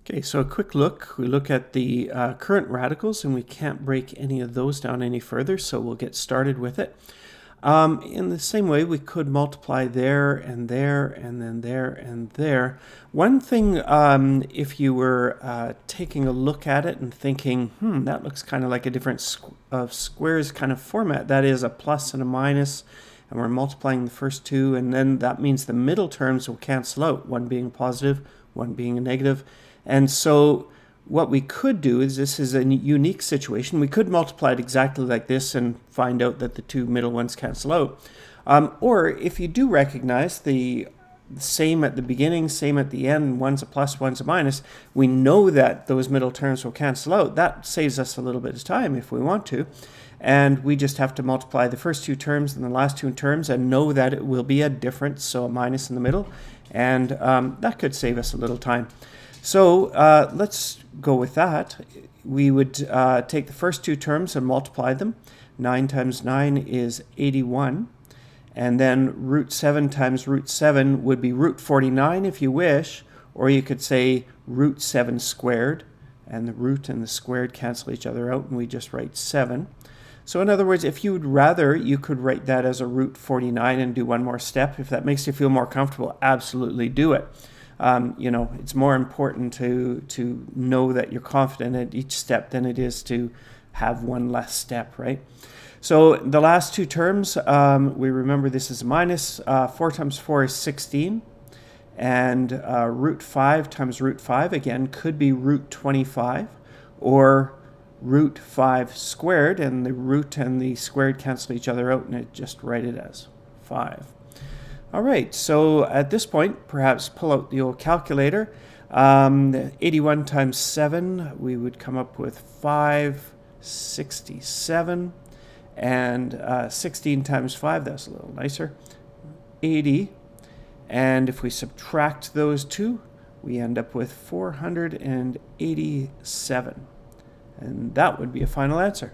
Okay, so a quick look. We look at the current radicals, and we can't break any of those down any further, so we'll get started with it. In the same way, we could multiply there, and there, and then there, and there. One thing, if you were taking a look at it and thinking, that looks kind of like a different squares kind of format, that is a plus and a minus, and we're multiplying the first two, and then that means the middle terms will cancel out, one being positive, one being a negative. And so what we could do is, this is a unique situation, we could multiply it exactly like this and find out that the two middle ones cancel out. Or if you do recognize the same at the beginning, same at the end, one's a plus, one's a minus, we know that those middle terms will cancel out. That saves us a little bit of time if we want to. And we just have to multiply the first two terms and the last two terms and know that it will be a difference, so a minus in the middle. And that could save us a little time. So let's go with that. We would take the first two terms and multiply them. 9 times 9 is 81. And then root 7 times root 7 would be root 49 if you wish. Or you could say root 7 squared. And the root and the squared cancel each other out, and we just write 7. So in other words, if you would rather, you could write that as a root 49 and do one more step. If that makes you feel more comfortable, absolutely do it. It's more important to know that you're confident at each step than it is to have one less step, right? So the last two terms, we remember this is a minus. 4 times 4 is 16. And root 5 times root 5, again, could be root 25. Or root 5 squared, and the root and the squared cancel each other out, and it just write it as 5. All right, so at this point, perhaps pull out the old calculator. 81 times 7, we would come up with 567. And 16 times 5, that's a little nicer, 80. And if we subtract those two, we end up with 487. And that would be a final answer.